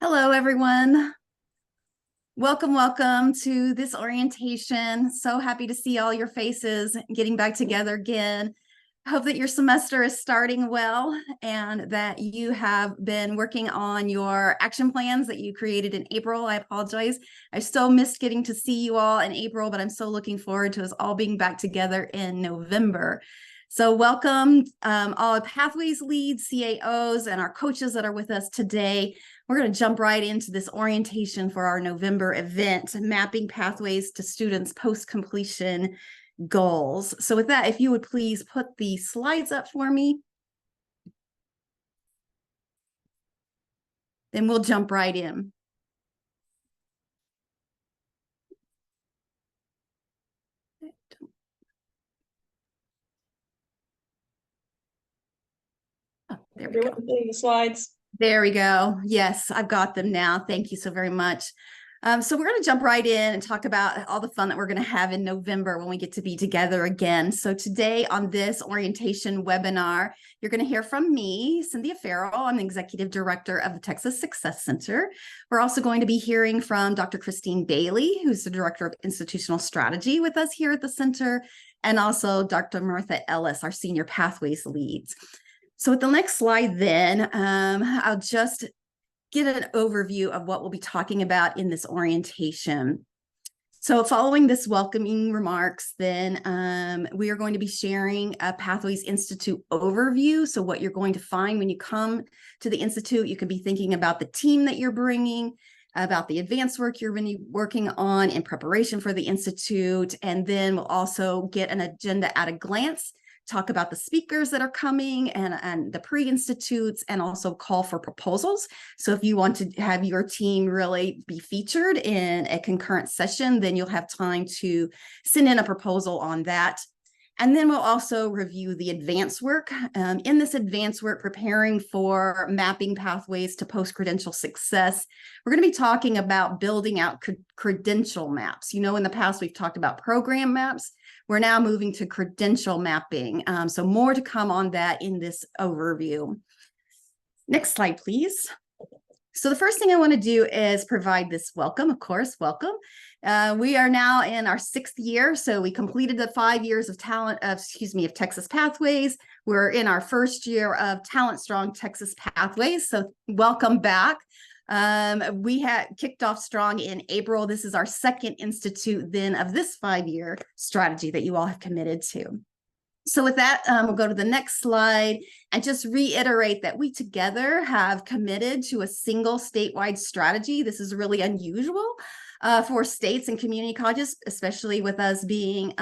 Hello, everyone. Welcome to this orientation. So happy to see all your faces getting back together again. Hope that your semester is starting well and that you have been working on your action plans that you created in April. I apologize. I so missed getting to see you all in April, but I'm so looking forward to us all being back together in November. So welcome all Pathways leads, CAOs, and our coaches that are with us today. We're going to jump right into this orientation for our November event, Mapping Pathways to Students Post-Completion Goals. So with that, if you would please put the slides up for me. Then we'll jump right in. Oh, there we go. The slides. There we go. Yes, I've got them now. Thank you so very much. So we're going to jump right in and talk about all the fun that we're going to have in November when we get to be together again. So today on this orientation webinar, you're going to hear from me, Cynthia Farrell. I'm the Executive Director of the Texas Success Center. We're also going to be hearing from Dr. Christine Bailey, who's the Director of Institutional Strategy with us here at the center, and also Dr. Martha Ellis, our Senior Pathways Leads. So with the next slide then, I'll just get an overview of what we'll be talking about in this orientation. So following this welcoming remarks, then we are going to be sharing a Pathways Institute overview. So what you're going to find when you come to the Institute, you can be thinking about the team that you're bringing, about the advanced work you're going to be working on in preparation for the Institute. And then we'll also get an agenda at a glance, talk about the speakers that are coming and the pre-institutes, and also call for proposals. So if you want to have your team really be featured in a concurrent session, then you'll have time to send in a proposal on that. And then we'll also review the advanced work. In this advanced work, preparing for mapping pathways to post-credential success, we're going to be talking about building out credential maps. You know, in the past, we've talked about program maps. We're now moving to credential mapping. So more to come on that in this overview. Next slide, please. So the first thing I want to do is provide this welcome, of course, welcome. We are now in our 6th year. So we completed the 5 years of of Texas Pathways. We're in our 1st year of Talent Strong Texas Pathways. So welcome back. We had kicked off strong in April. This is our 2nd institute then of this 5-year strategy that you all have committed to. So with that, we'll go to the next slide and just reiterate that we together have committed to a single statewide strategy. This is really unusual for states and community colleges, especially with us being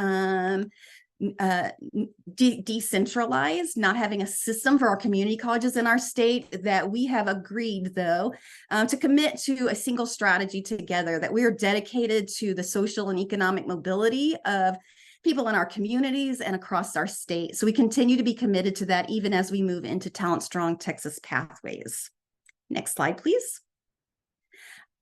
decentralized, not having a system for our community colleges in our state, that we have agreed, though, to commit to a single strategy together, that we are dedicated to the social and economic mobility of people in our communities and across our state. So we continue to be committed to that even as we move into Talent Strong Texas Pathways. Next slide, please.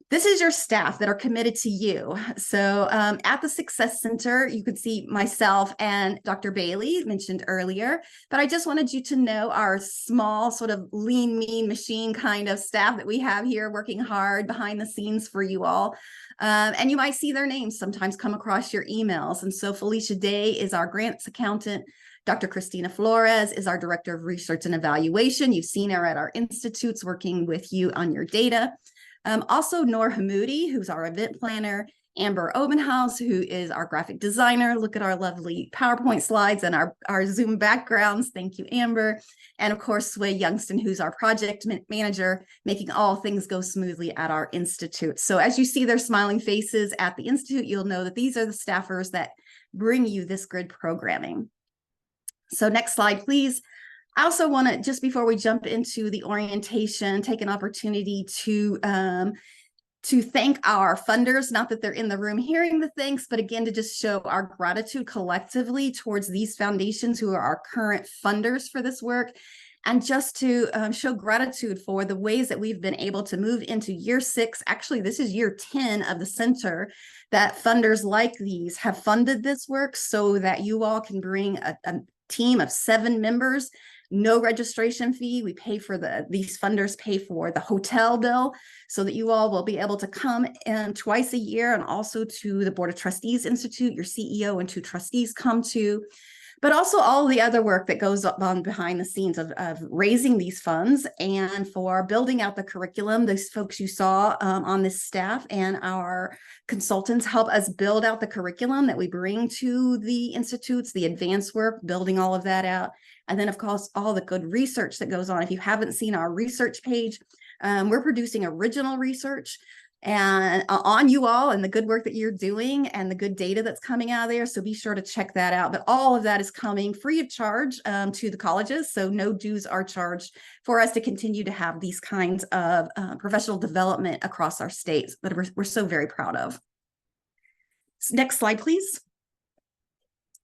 This is your staff that are committed to you. So at the Success Center, you can see myself and Dr. Bailey mentioned earlier, but I just wanted you to know our small sort of lean, mean machine kind of staff that we have here working hard behind the scenes for you all. And you might see their names sometimes come across your emails. And so Felicia Day is our grants accountant. Dr. Christina Flores is our Director of Research and Evaluation. You've seen her at our institutes working with you on your data. Also, Noor Hamoudi, who's our event planner, Amber Obenhaus, who is our graphic designer. Look at our lovely PowerPoint slides and our Zoom backgrounds. Thank you, Amber. And of course, Sway Youngston, who's our project manager, making all things go smoothly at our institute. So as you see their smiling faces at the institute, you'll know that these are the staffers that bring you this grid programming. So next slide, please. I also want to, just before we jump into the orientation, take an opportunity to thank our funders, not that they're in the room hearing the thanks, but again, to just show our gratitude collectively towards these foundations who are our current funders for this work, and just to show gratitude for the ways that we've been able to move into year 6. Actually, this is year 10 of the center, that funders like these have funded this work so that you all can bring a team of 7 members no registration fee. We pay for these funders pay for the hotel bill so that you all will be able to come in twice a year, and also to the Board of Trustees Institute, your CEO and 2 trustees come to, but also all the other work that goes on behind the scenes of raising these funds and for building out the curriculum. Those folks you saw on this staff and our consultants help us build out the curriculum that we bring to the institutes, the advanced work, building all of that out. And then, of course, all the good research that goes on. If you haven't seen our research page, we're producing original research and on you all and the good work that you're doing and the good data that's coming out of there. So be sure to check that out. But all of that is coming free of charge to the colleges. So no dues are charged for us to continue to have these kinds of professional development across our states that we're so very proud of. Next slide, please.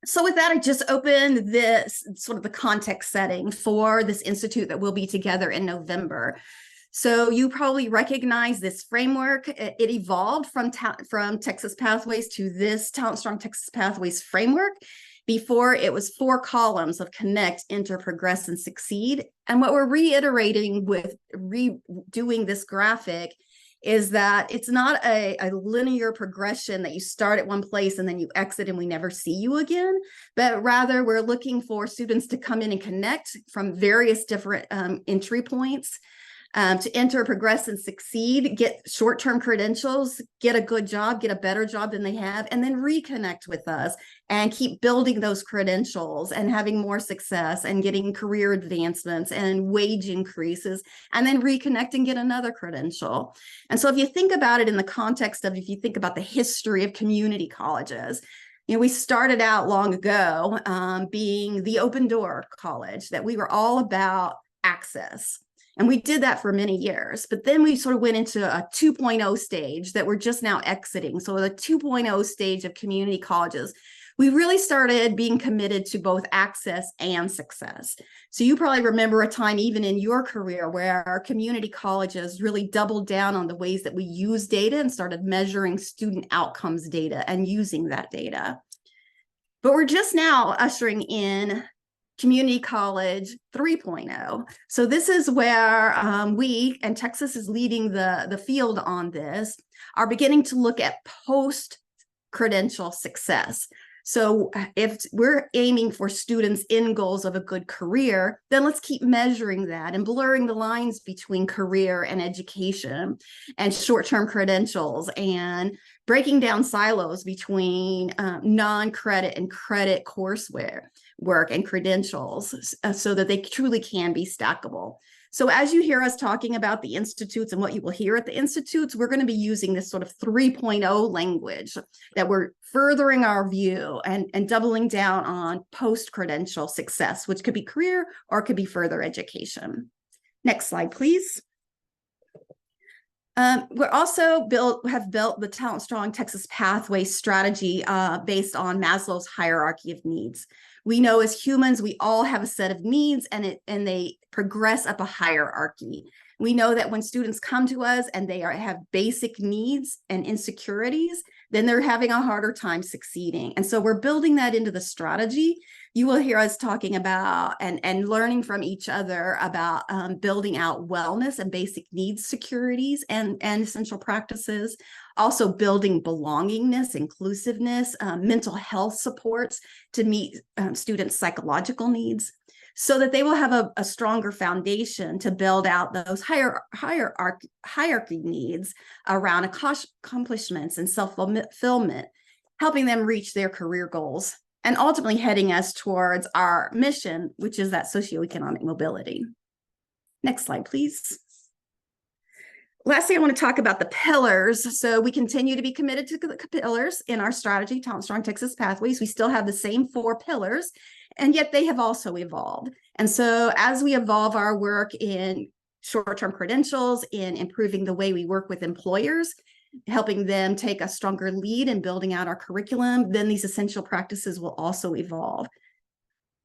So with that, I just opened this sort of the context setting for this institute that will be together in November. So you probably recognize this framework. It evolved from Texas Pathways to this Talent Strong Texas Pathways framework. Before, it was 4 columns of connect, enter, progress, and succeed. And what we're reiterating with redoing this graphic is that it's not a linear progression that you start at one place and then you exit and we never see you again, but rather we're looking for students to come in and connect from various different entry points. To enter, progress, and succeed, get short-term credentials, get a good job, get a better job than they have, and then reconnect with us and keep building those credentials and having more success and getting career advancements and wage increases, and then reconnect and get another credential. And so if you think about it in the context of, if you think about the history of community colleges, you know, we started out long ago being the open door college, that we were all about access. And we did that for many years, but then we sort of went into a 2.0 stage that we're just now exiting. So the 2.0 stage of community colleges, we really started being committed to both access and success. So you probably remember a time even in your career where our community colleges really doubled down on the ways that we use data and started measuring student outcomes data and using that data. But we're just now ushering in Community College 3.0. So this is where we, and Texas is leading the field on this, are beginning to look at post-credential success. So if we're aiming for students' end goals of a good career, then let's keep measuring that and blurring the lines between career and education and short-term credentials, and breaking down silos between non-credit and credit courseware work and credentials so that they truly can be stackable. So as you hear us talking about the institutes and what you will hear at the institutes, we're going to be using this sort of 3.0 language, that we're furthering our view and doubling down on post-credential success, which could be career or it could be further education. Next slide, please. We're also have built the Talent Strong Texas Pathway strategy based on Maslow's hierarchy of needs. We know as humans, we all have a set of needs, and they progress up a hierarchy. We know that when students come to us and they have basic needs and insecurities, then they're having a harder time succeeding. And so we're building that into the strategy. You will hear us talking about and learning from each other about building out wellness and basic needs securities and essential practices, also building belongingness, inclusiveness, mental health supports to meet students' psychological needs, so that they will have a stronger foundation to build out those hierarchy needs around accomplishments and self-fulfillment, helping them reach their career goals, and ultimately heading us towards our mission, which is that socioeconomic mobility. Next slide, please. Lastly, I want to talk about the pillars. So we continue to be committed to the pillars in our strategy, Talent Strong Texas Pathways. We still have the same 4 pillars, and yet they have also evolved. And so as we evolve our work in short-term credentials, in improving the way we work with employers, helping them take a stronger lead in building out our curriculum, then these essential practices will also evolve.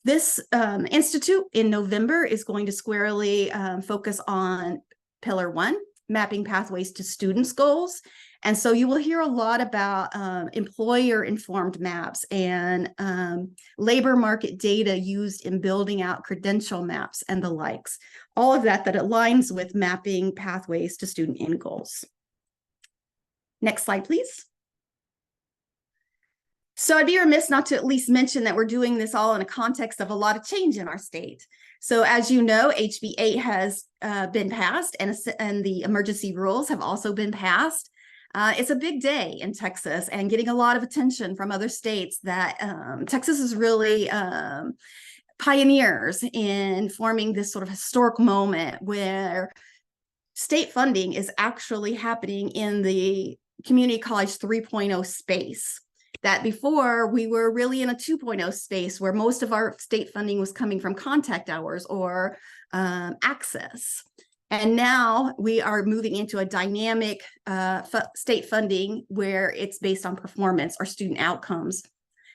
This institute in November is going to squarely focus on Pillar 1, mapping pathways to students' goals. And so you will hear a lot about employer-informed maps and labor market data used in building out credential maps and the likes. All of that aligns with mapping pathways to student end goals. Next slide, please. So I'd be remiss not to at least mention that we're doing this all in a context of a lot of change in our state. So as you know, HB 8 has been passed, and the emergency rules have also been passed. It's a big day in Texas and getting a lot of attention from other states that Texas is really pioneers in forming this sort of historic moment where state funding is actually happening in the community college 3.0 space. That before we were really in a 2.0 space where most of our state funding was coming from contact hours or access. And now we are moving into a dynamic state funding where it's based on performance or student outcomes.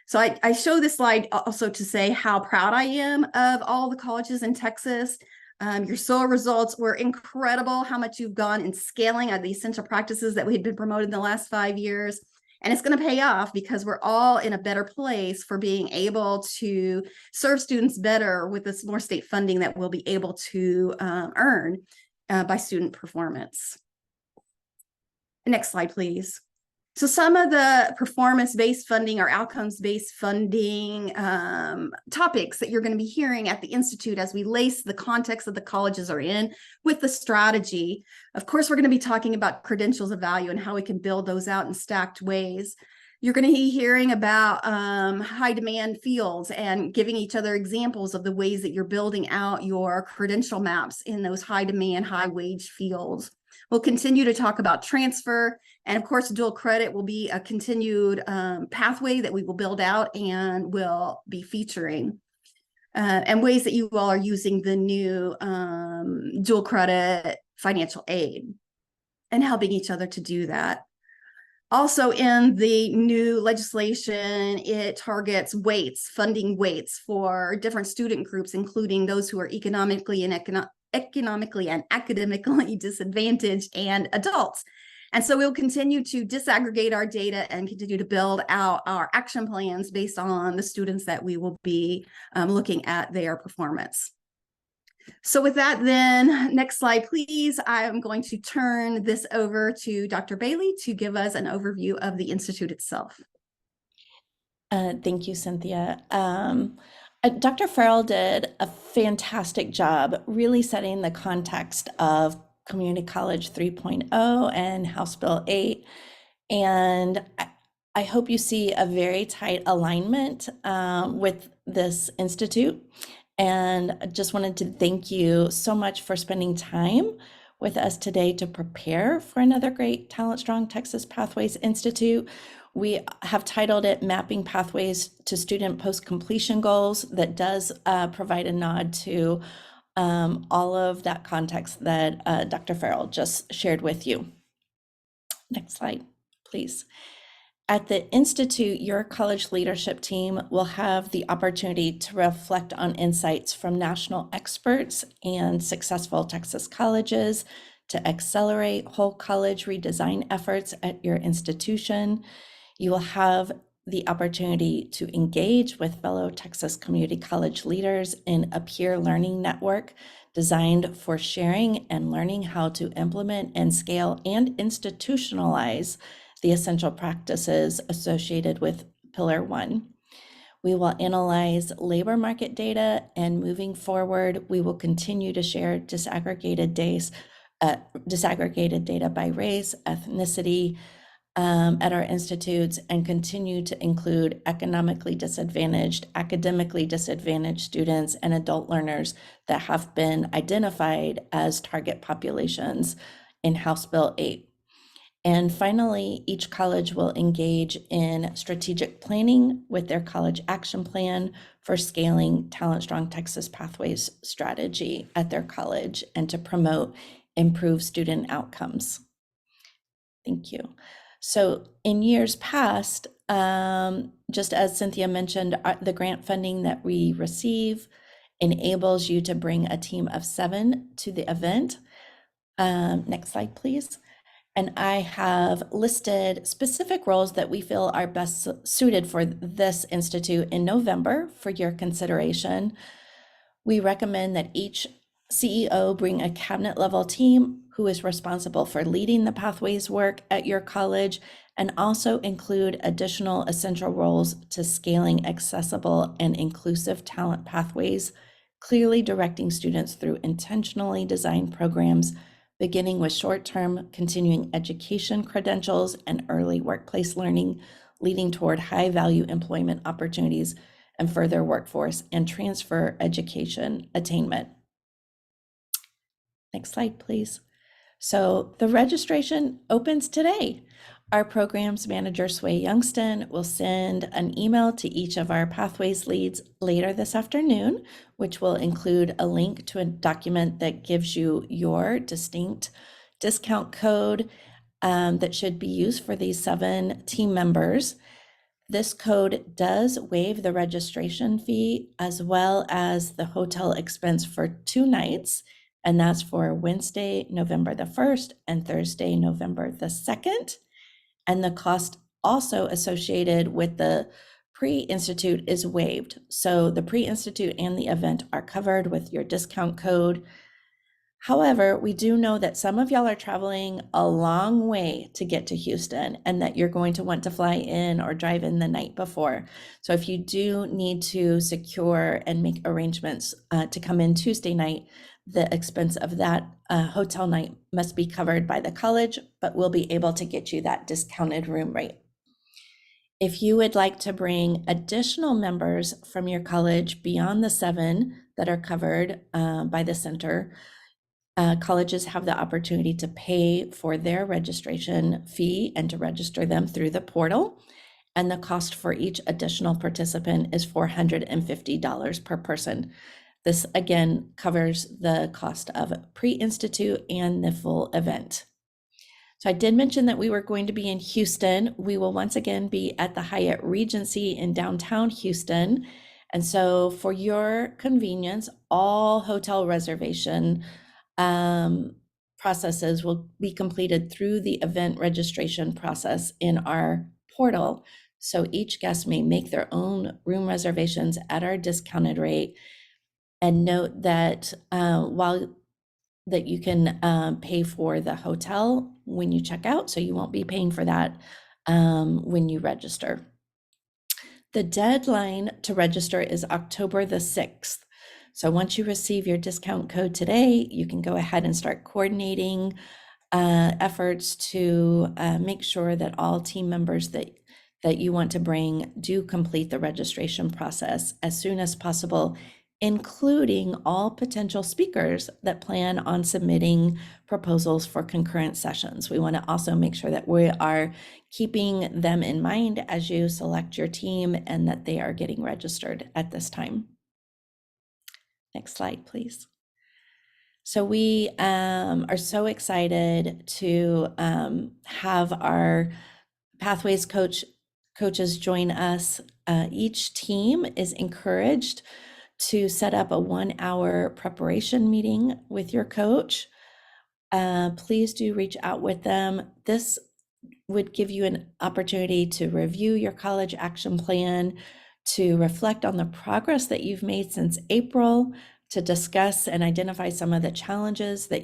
So I show this slide also to say how proud I am of all the colleges in Texas. Your SOA results were incredible, how much you've gone in scaling of the essential practices that we had been promoted in the last 5 years. And it's going to pay off because we're all in a better place for being able to serve students better with this more state funding that we'll be able to earn by student performance. Next slide, please. So some of the performance-based funding or outcomes-based funding topics that you're going to be hearing at the Institute as we lace the context that the colleges are in with the strategy. Of course, we're going to be talking about credentials of value and how we can build those out in stacked ways. You're going to be hearing about high demand fields and giving each other examples of the ways that you're building out your credential maps in those high demand, high wage fields. We'll continue to talk about transfer, and of course, dual credit will be a continued pathway that we will build out and will be featuring, and ways that you all are using the new dual credit financial aid and helping each other to do that. Also in the new legislation, it targets weights, funding weights for different student groups, including those who are economically and academically disadvantaged and adults. And so we'll continue to disaggregate our data and continue to build out our action plans based on the students that we will be looking at their performance. So with that, then, next slide, please. I am going to turn this over to Dr. Bailey to give us an overview of the Institute itself. Thank you, Cynthia. Dr. Farrell did a fantastic job really setting the context of Community College 3.0 and House Bill 8. And I hope you see a very tight alignment with this institute. And I just wanted to thank you so much for spending time with us today to prepare for another great Talent Strong Texas Pathways Institute. We have titled it Mapping Pathways to Student Post-Completion Goals. That does provide a nod to all of that context that Dr. Farrell just shared with you. Next slide, please. At the Institute, your college leadership team will have the opportunity to reflect on insights from national experts and successful Texas colleges to accelerate whole college redesign efforts at your institution. You will have the opportunity to engage with fellow Texas community college leaders in a peer learning network designed for sharing and learning how to implement and scale and institutionalize the essential practices associated with Pillar 1. We will analyze labor market data, and moving forward, we will continue to share disaggregated data by race, ethnicity at our institutes, and continue to include economically disadvantaged, academically disadvantaged students and adult learners that have been identified as target populations in House Bill 8. And finally, each college will engage in strategic planning with their college action plan for scaling Talent Strong Texas Pathways strategy at their college and to promote improved student outcomes. Thank you. So in years past, just as Cynthia mentioned, the grant funding that we receive enables you to bring a team of 7 to the event. Next slide, please. And I have listed specific roles that we feel are best suited for this institute in November for your consideration. We recommend that each CEO bring a cabinet level team who is responsible for leading the pathways work at your college, and also include additional essential roles to scaling accessible and inclusive talent pathways, clearly directing students through intentionally designed programs, beginning with short-term continuing education credentials and early workplace learning, leading toward high-value employment opportunities and further workforce and transfer education attainment. Next slide, please. So the registration opens today. Our programs manager, Sway Youngston, will send an email to each of our pathways leads later this afternoon, which will include a link to a document that gives you your distinct discount code that should be used for these 7 team members. This code does waive the registration fee as well as the hotel expense for 2 nights, and that's for Wednesday, November the 1st and Thursday, November the 2nd. And the cost also associated with the pre-institute is waived. So the pre-institute and the event are covered with your discount code. However, we do know that some of y'all are traveling a long way to get to Houston and that you're going to want to fly in or drive in the night before. So if you do need to secure and make arrangements to come in Tuesday night, the expense of that hotel night must be covered by the college, but we'll be able to get you that discounted room rate. If you would like to bring additional members from your college beyond the 7 that are covered by the center, colleges have the opportunity to pay for their registration fee and to register them through the portal. And the cost for each additional participant is $450 per person. This again covers the cost of pre-institute and the full event. So I did mention that we were going to be in Houston. We will once again be at the Hyatt Regency in downtown Houston. And so for your convenience, all hotel reservation processes will be completed through the event registration process in our portal. So each guest may make their own room reservations at our discounted rate. And note that while that you can pay for the hotel when you check out, so you won't be paying for that when you register. The deadline to register is October the 6th. So once you receive your discount code today, you can go ahead and start coordinating efforts to make sure that all team members that you want to bring do complete the registration process as soon as possible, including all potential speakers that plan on submitting proposals for concurrent sessions. We want to also make sure that we are keeping them in mind as you select your team and that they are getting registered at this time. Next slide, please. So we are so excited to have our Pathways coaches join us. Each team is encouraged to set up a 1-hour preparation meeting with your coach. Please do reach out with them. This would give you an opportunity to review your college action plan, to reflect on the progress that you've made since April, to discuss and identify some of the challenges that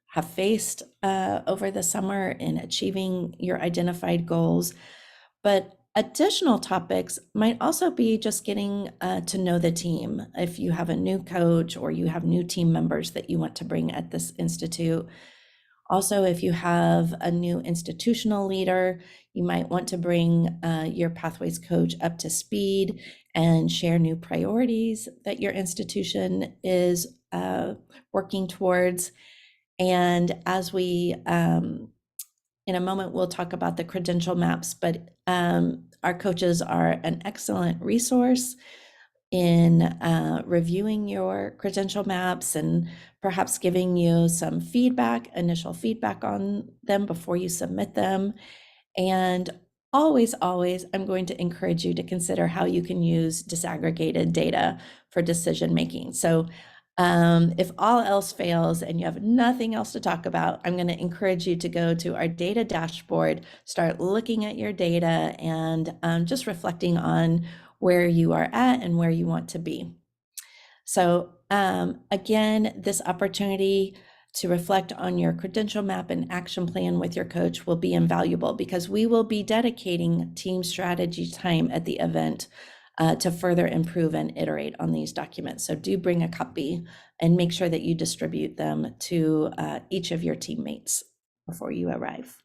have faced over the summer in achieving your identified goals. But additional topics might also be just getting to know the team. If you have a new coach or you have new team members that you want to bring at this institute. Also, if you have a new institutional leader, you might want to bring your Pathways coach up to speed and share new priorities that your institution is working towards. And as we, in a moment, we'll talk about the credential maps, but our coaches are an excellent resource in reviewing your credential maps and perhaps giving you some feedback, initial feedback on them before you submit them. And always, I'm going to encourage you to consider how you can use disaggregated data for decision making. So If all else fails and you have nothing else to talk about, I'm going to encourage you to go to our data dashboard, start looking at your data, and just reflecting on where you are at and where you want to be. So again, this opportunity to reflect on your credential map and action plan with your coach will be invaluable, because we will be dedicating team strategy time at the event to further improve and iterate on these documents. So do bring a copy and make sure that you distribute them to each of your teammates before you arrive.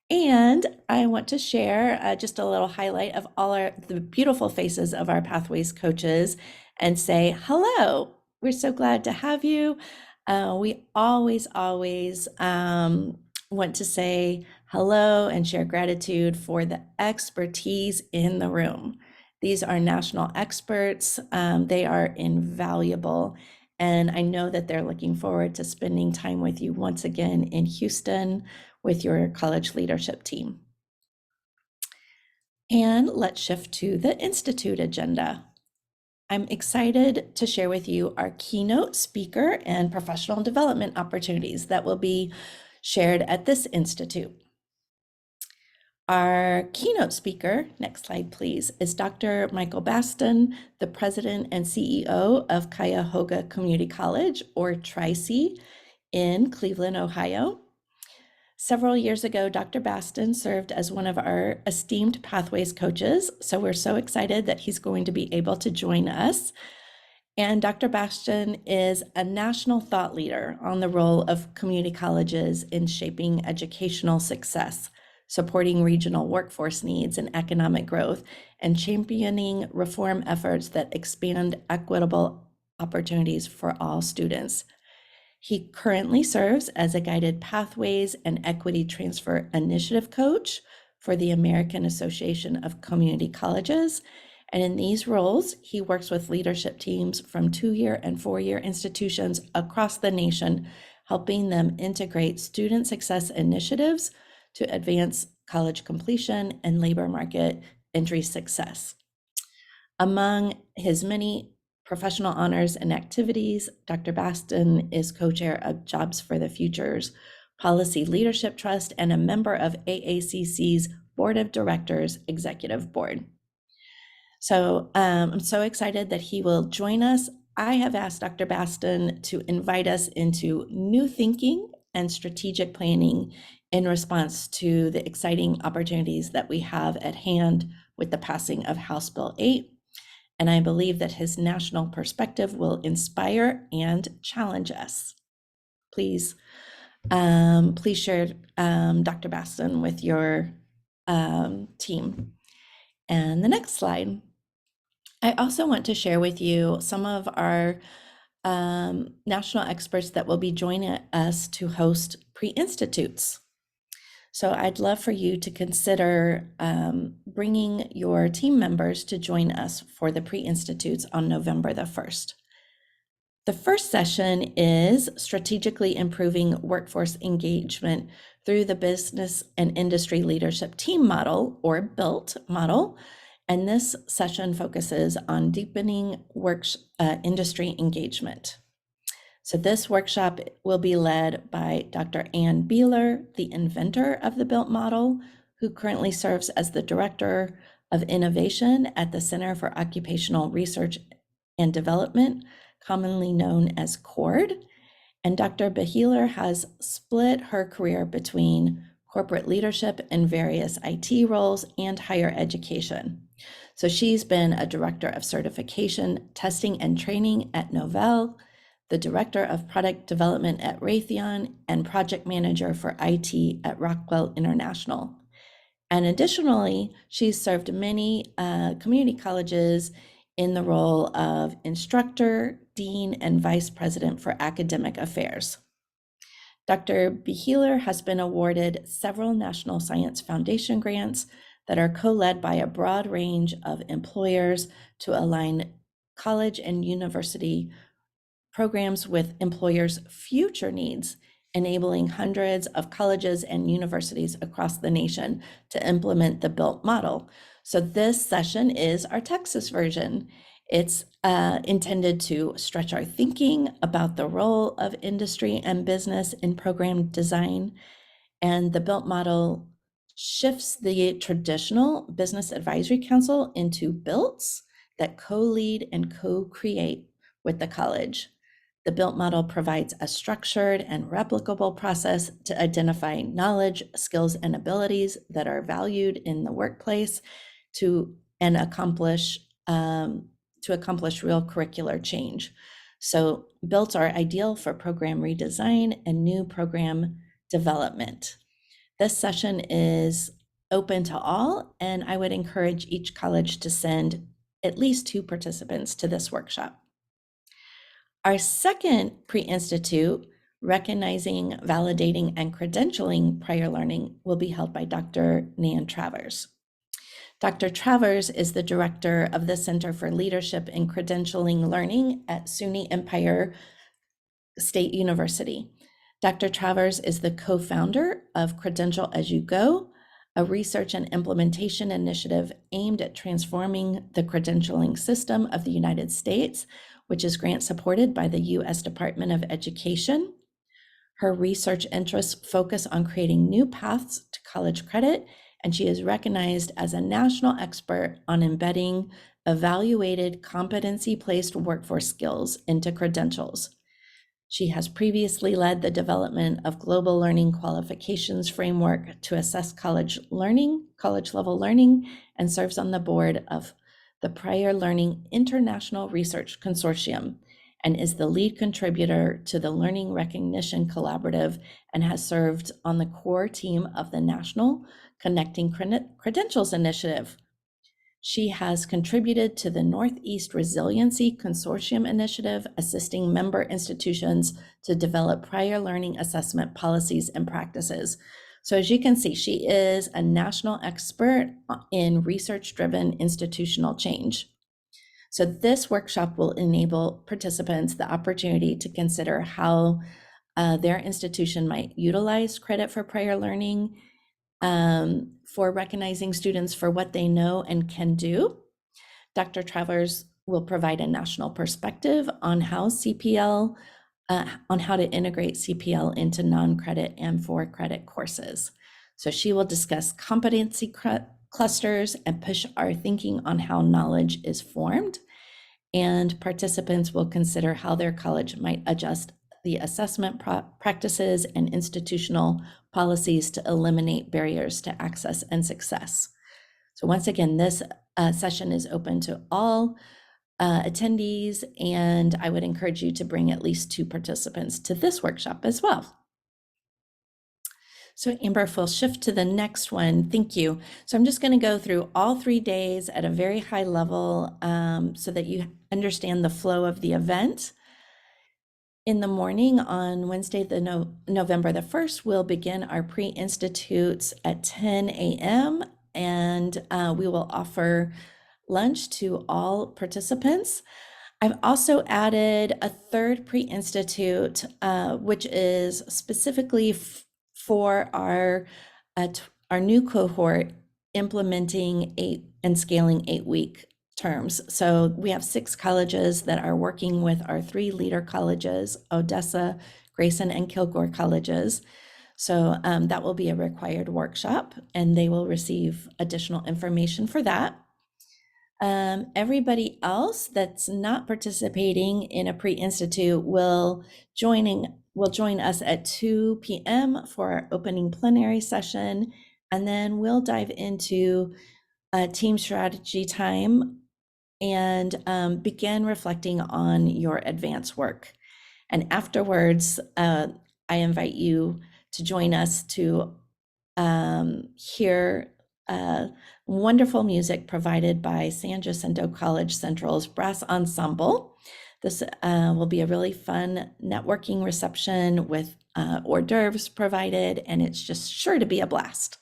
And I want to share just a little highlight of the beautiful faces of our Pathways coaches and say hello. We're so glad to have you. We always want to say hello and share gratitude for the expertise in the room. These are national experts. They are invaluable. And I know that they're looking forward to spending time with you once again in Houston with your college leadership team. And let's shift to the Institute agenda. I'm excited to share with you our keynote speaker and professional development opportunities that will be shared at this Institute. Our keynote speaker, next slide please, is Dr. Michael Baston, the President and CEO of Cuyahoga Community College, or TRIC, in Cleveland, Ohio. Several years ago, Dr. Baston served as one of our esteemed Pathways coaches, so we're so excited that he's going to be able to join us. And Dr. Baston is a national thought leader on the role of community colleges in shaping educational success, supporting regional workforce needs and economic growth, and championing reform efforts that expand equitable opportunities for all students. He currently serves as a guided pathways and equity transfer initiative coach for the American Association of Community Colleges. And in these roles, he works with leadership teams from 2-year and 4-year institutions across the nation, helping them integrate student success initiatives to advance college completion and labor market entry success. Among his many professional honors and activities, Dr. Baston is co-chair of Jobs for the Future's Policy Leadership Trust and a member of AACC's Board of Directors Executive Board. So I'm so excited that he will join us. I have asked Dr. Baston to invite us into new thinking and strategic planning in response to the exciting opportunities that we have at hand with the passing of House Bill 8. And I believe that his national perspective will inspire and challenge us. Please share Dr. Baston with your team. And the next slide. I also want to share with you some of our national experts that will be joining us to host pre-institutes. So I'd love for you to consider bringing your team members to join us for the pre-institutes on November the 1st. The first session is strategically improving workforce engagement through the business and industry leadership team model, or BILT model. And this session focuses on deepening industry engagement. So this workshop will be led by Dr. Ann Beeler, the inventor of the BILT model, who currently serves as the Director of Innovation at the Center for Occupational Research and Development, commonly known as CORD. And Dr. Beheeler has split her career between corporate leadership and various IT roles and higher education. So she's been a Director of Certification, Testing, and Training at Novell, the Director of Product Development at Raytheon, and Project Manager for IT at Rockwell International. And additionally, she's served many community colleges in the role of instructor, dean, and vice president for academic affairs. Dr. Beheeler has been awarded several National Science Foundation grants that are co-led by a broad range of employers to align college and university programs with employers' future needs, enabling hundreds of colleges and universities across the nation to implement the BILT model. So this session is our Texas version. It's intended to stretch our thinking about the role of industry and business in program design. And the BUILT model shifts the traditional Business Advisory Council into BUILTs that co-lead and co-create with the college. The BUILT model provides a structured and replicable process to identify knowledge, skills, and abilities that are valued in the workplace to accomplish real curricular change. So BUILTs are ideal for program redesign and new program development. This session is open to all, and I would encourage each college to send at least 2 participants to this workshop. Our second pre-institute, Recognizing, Validating, and Credentialing Prior Learning, will be held by Dr. Nan Travers. Dr. Travers is the director of the Center for Leadership in Credentialing Learning at SUNY Empire State University. Dr. Travers is the co-founder of Credential As You Go, a research and implementation initiative aimed at transforming the credentialing system of the United States, which is grant supported by the U.S. Department of Education. Her research interests focus on creating new paths to college credit, and she is recognized as a national expert on embedding evaluated competency-placed workforce skills into credentials. She has previously led the development of global learning qualifications framework to assess college level learning, and serves on the board of the Prior Learning International Research Consortium, and is the lead contributor to the Learning Recognition Collaborative, and has served on the core team of the National Connecting Credentials Initiative. She has contributed to the Northeast Resiliency Consortium Initiative, assisting member institutions to develop prior learning assessment policies and practices. So as you can see, she is a national expert in research-driven institutional change. So this workshop will enable participants the opportunity to consider how their institution might utilize credit for prior learning, for recognizing students for what they know and can do. Dr. Travers will provide a national perspective on how to integrate CPL into non-credit and for-credit courses. So she will discuss competency clusters and push our thinking on how knowledge is formed. And participants will consider how their college might adjust the assessment practices and institutional policies to eliminate barriers to access and success. So once again, this session is open to all attendees, and I would encourage you to bring at least 2 participants to this workshop as well. So Amber, if we'll shift to the next one, thank you. So I'm just going to go through all 3 days at a very high level so that you understand the flow of the event. In the morning on Wednesday, November the 1st, we'll begin our pre-institutes at 10 a.m. and we will offer lunch to all participants. I've also added a third pre-institute, which is specifically for our new cohort implementing 8 and scaling 8-week terms. So we have 6 colleges that are working with our 3 leader colleges, Odessa, Grayson, and Kilgore colleges. So that will be a required workshop, and they will receive additional information for that. Everybody else that's not participating in a pre-institute will join us at 2 p.m. for our opening plenary session, and then we'll dive into team strategy time and begin reflecting on your advanced work. And afterwards, I invite you to join us to hear wonderful music provided by San Jacinto College Central's Brass Ensemble. This will be a really fun networking reception with hors d'oeuvres provided, and it's just sure to be a blast.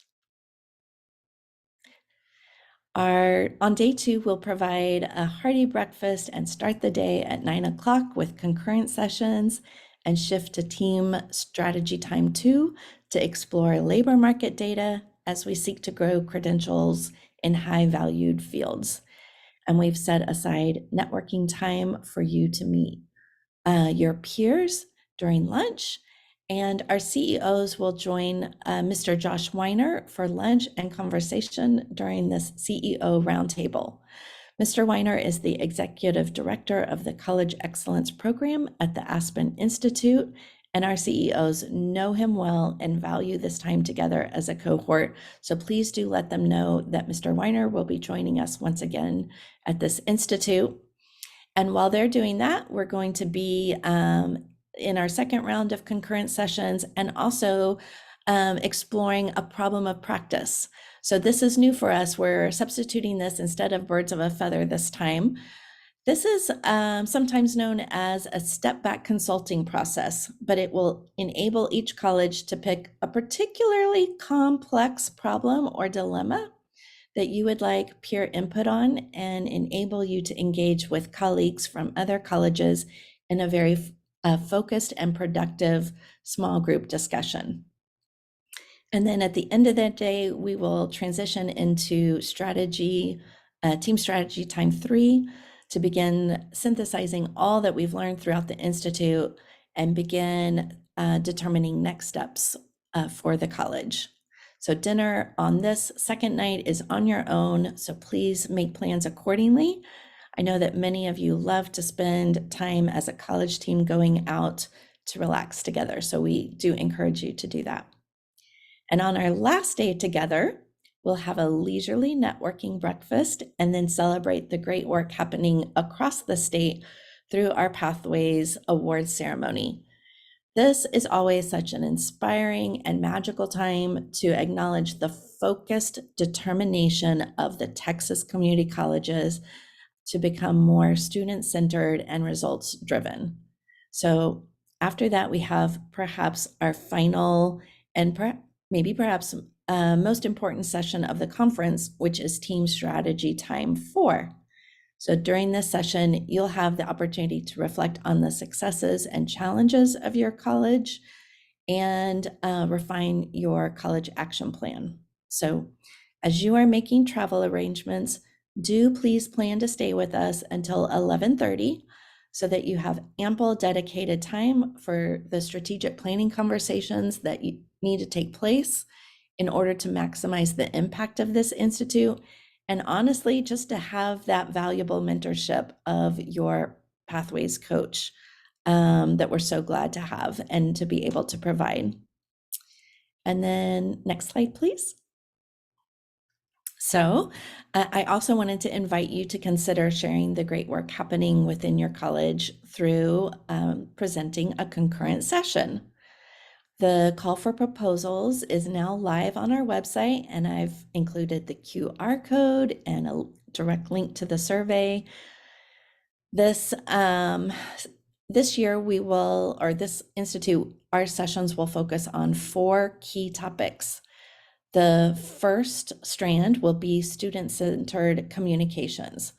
On day 2, we'll provide a hearty breakfast and start the day at 9 o'clock with concurrent sessions, and shift to team strategy time 2 to explore labor market data as we seek to grow credentials in high valued fields. And we've set aside networking time for you to meet your peers during lunch. And our CEOs will join Mr. Josh Weiner for lunch and conversation during this CEO roundtable. Mr. Weiner is the executive director of the College Excellence Program at the Aspen Institute, and our CEOs know him well and value this time together as a cohort. So please do let them know that Mr. Weiner will be joining us once again at this institute. And while they're doing that, we're going to be in our second round of concurrent sessions and also exploring a problem of practice. So this is new for us. We're substituting this instead of birds of a feather this time. This is sometimes known as a step back consulting process, but it will enable each college to pick a particularly complex problem or dilemma that you would like peer input on and enable you to engage with colleagues from other colleges in a very focused and productive small group discussion. And then at the end of that day, we will transition into strategy, team strategy time 3, to begin synthesizing all that we've learned throughout the Institute and begin determining next steps for the college. So dinner on this second night is on your own, so please make plans accordingly. I know that many of you love to spend time as a college team going out to relax together, so we do encourage you to do that. And on our last day together, we'll have a leisurely networking breakfast and then celebrate the great work happening across the state through our Pathways Awards ceremony. This is always such an inspiring and magical time to acknowledge the focused determination of the Texas community colleges to become more student-centered and results-driven. So after that, we have perhaps our final and perhaps most important session of the conference, which is Team Strategy Time 4. So during this session, you'll have the opportunity to reflect on the successes and challenges of your college and refine your college action plan. So as you are making travel arrangements, do please plan to stay with us until 11:30 so that you have ample dedicated time for the strategic planning conversations that need to take place in order to maximize the impact of this institute, and honestly, just to have that valuable mentorship of your Pathways coach that we're so glad to have and to be able to provide. And then next slide, please. So I also wanted to invite you to consider sharing the great work happening within your college through presenting a concurrent session. The call for proposals is now live on our website, and I've included the QR code and a direct link to the survey. This year this institute, our sessions will focus on 4 key topics. The first strand will be student-centered communications.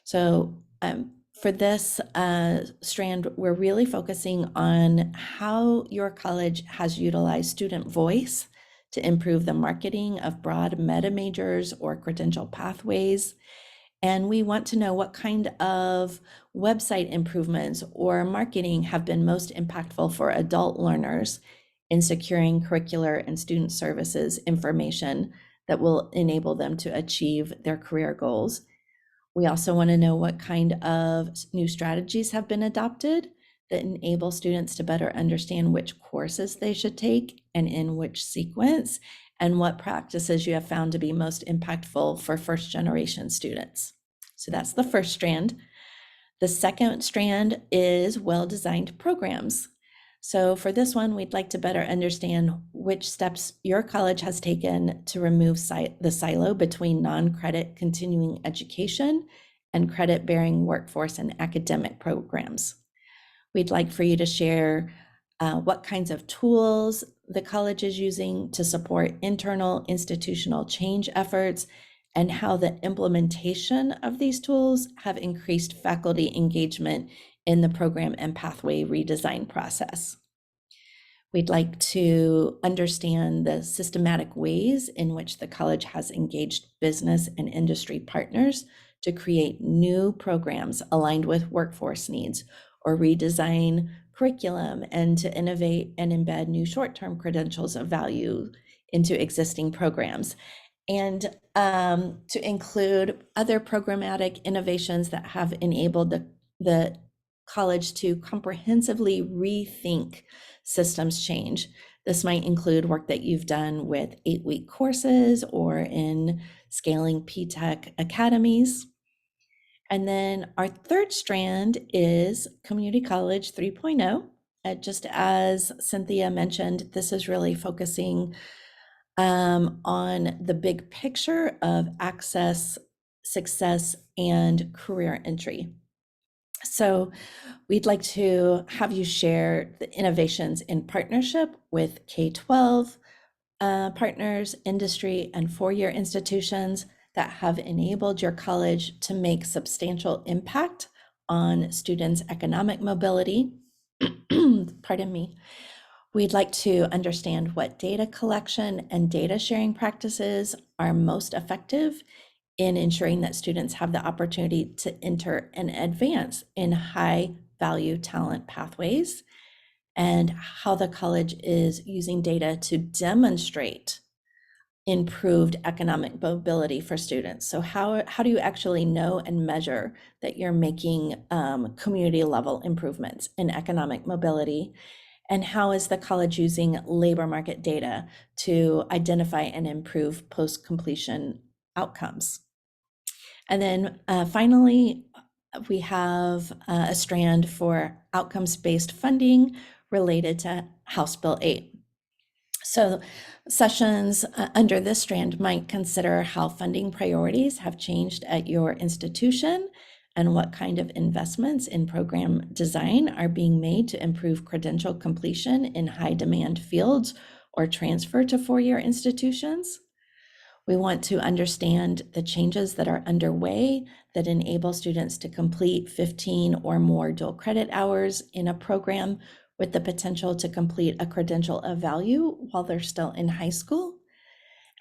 So for this strand, we're really focusing on how your college has utilized student voice to improve the marketing of broad meta majors or credential pathways. And we want to know what kind of website improvements or marketing have been most impactful for adult learners in securing curricular and student services information that will enable them to achieve their career goals. We also want to know what kind of new strategies have been adopted that enable students to better understand which courses they should take and in which sequence, and what practices you have found to be most impactful for first generation students. So that's the first strand. The second strand is well-designed programs. So for this one, we'd like to better understand which steps your college has taken to remove the silo between non-credit continuing education and credit-bearing workforce and academic programs. We'd like for you to share what kinds of tools the college is using to support internal institutional change efforts, and how the implementation of these tools have increased faculty engagement in the program and pathway redesign process. We'd like to understand the systematic ways in which the college has engaged business and industry partners to create new programs aligned with workforce needs or redesign curriculum and to innovate and embed new short-term credentials of value into existing programs and to include other programmatic innovations that have enabled the college to comprehensively rethink systems change. This might include work that you've done with 8-week courses or in scaling P-Tech academies. And then our third strand is Community College 3.0. Just as Cynthia mentioned, this is really focusing on the big picture of access, success, and career entry. So we'd like to have you share the innovations in partnership with K-12 partners, industry, and four-year institutions that have enabled your college to make substantial impact on students' economic mobility. Pardon me. We'd like to understand what data collection and data sharing practices are most effective in ensuring that students have the opportunity to enter and advance in high value talent pathways, and how the college is using data to demonstrate improved economic mobility for students. So how do you actually know and measure that you're making community level improvements in economic mobility? And how is the college using labor market data to identify and improve post-completion outcomes? And then finally, we have a strand for outcomes-based funding related to House Bill 8. So sessions under this strand might consider how funding priorities have changed at your institution and what kind of investments in program design are being made to improve credential completion in high demand fields or transfer to four-year institutions. We want to understand the changes that are underway that enable students to complete 15 or more dual credit hours in a program with the potential to complete a credential of value while they're still in high school.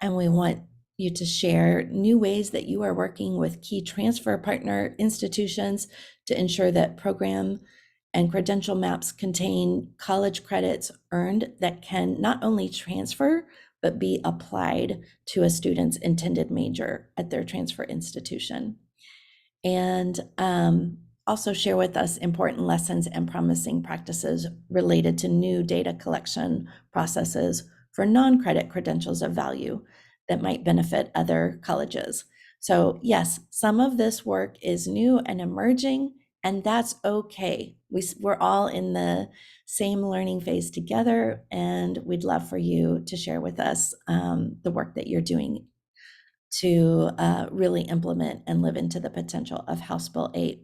And we want you to share new ways that you are working with key transfer partner institutions to ensure that program and credential maps contain college credits earned that can not only transfer, but be applied to a student's intended major at their transfer institution. And also share with us important lessons and promising practices related to new data collection processes for non-credit credentials of value that might benefit other colleges. So yes, some of this work is new and emerging, and that's okay. We're all in the same learning phase together, and we'd love for you to share with us the work that you're doing to really implement and live into the potential of House Bill 8.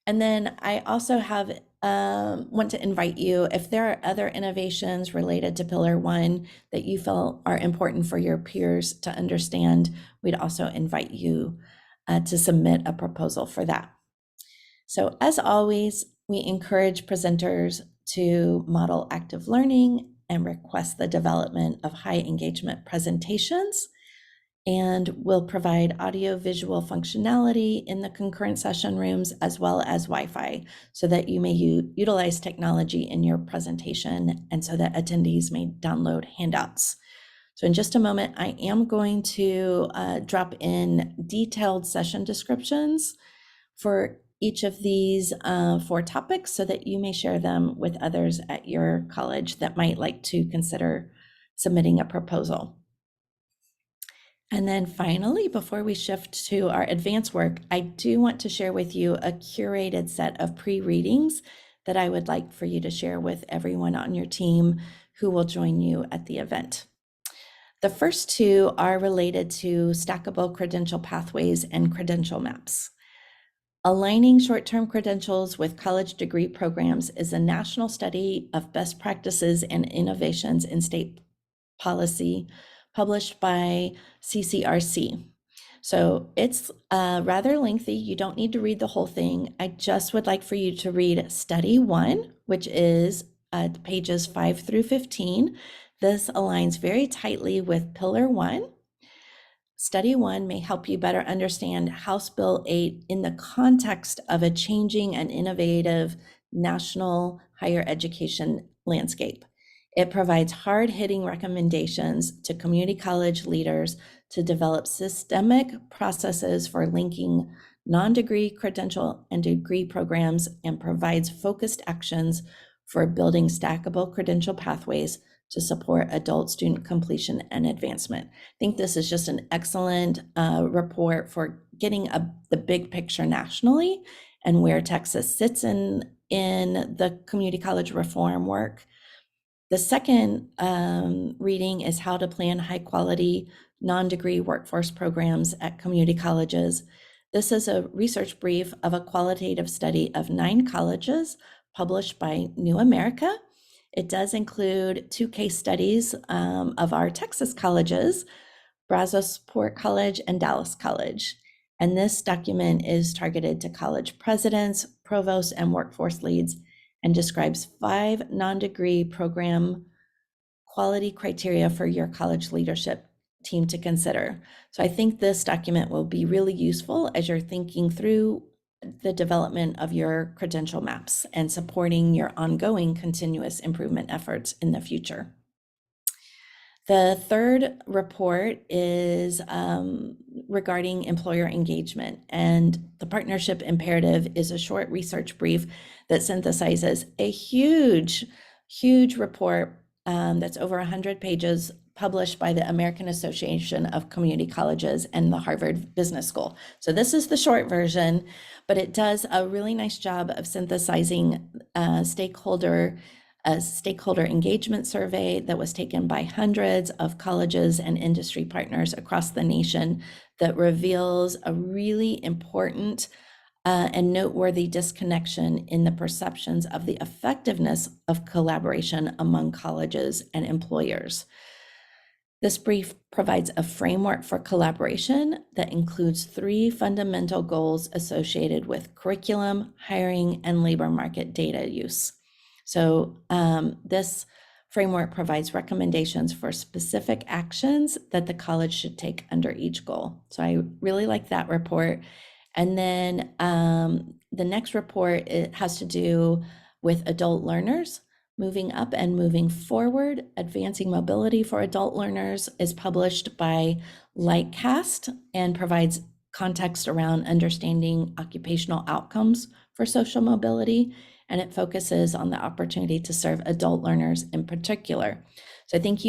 And then I also have want to invite you, if there are other innovations related to Pillar 1 that you feel are important for your peers to understand, we'd also invite you to submit a proposal for that. So as always, we encourage presenters to model active learning and request the development of high engagement presentations. And we'll provide audio-visual functionality in the concurrent session rooms as well as Wi-Fi so that you may utilize technology in your presentation and so that attendees may download handouts. So in just a moment, I am going to drop in detailed session descriptions for each of these 4 topics so that you may share them with others at your college that might like to consider submitting a proposal. And then finally, before we shift to our advanced work, I do want to share with you a curated set of pre-readings that I would like for you to share with everyone on your team who will join you at the event. The first 2 are related to stackable credential pathways and credential maps. Aligning short-term credentials with college degree programs is a national study of best practices and innovations in state policy published by CCRC. So it's rather lengthy. You don't need to read the whole thing. I just would like for you to read Study 1, which is pages 5 through 15. This aligns very tightly with Pillar 1. Study 1 may help you better understand House Bill 8 in the context of a changing and innovative national higher education landscape. It provides hard-hitting recommendations to community college leaders to develop systemic processes for linking non-degree credential and degree programs, and provides focused actions for building stackable credential pathways to support adult student completion and advancement. I think this is just an excellent report for getting the big picture nationally and where Texas sits in the community college reform work. The second reading is how to plan high quality non-degree workforce programs at community colleges. This is a research brief of a qualitative study of 9 colleges published by New America. It does include 2 case studies of our Texas colleges, Brazosport College and Dallas College. And this document is targeted to college presidents, provosts, and workforce leads, and describes 5 non-degree program quality criteria for your college leadership team to consider. So I think this document will be really useful as you're thinking through the development of your credential maps and supporting your ongoing continuous improvement efforts in the future. The third report is regarding employer engagement, and the partnership imperative is a short research brief that synthesizes a huge report that's over 100 pages, published by the American Association of Community Colleges and the Harvard Business School. So this is the short version, but it does a really nice job of synthesizing a stakeholder engagement survey that was taken by hundreds of colleges and industry partners across the nation that reveals a really important and noteworthy disconnection in the perceptions of the effectiveness of collaboration among colleges and employers. This brief provides a framework for collaboration that includes 3 fundamental goals associated with curriculum, hiring, and labor market data use. So this framework provides recommendations for specific actions that the college should take under each goal. So I really like that report. And then the next report, it has to do with adult learners. Moving Up and Moving Forward, Advancing Mobility for Adult Learners, is published by Lightcast and provides context around understanding occupational outcomes for social mobility, and it focuses on the opportunity to serve adult learners in particular. So I think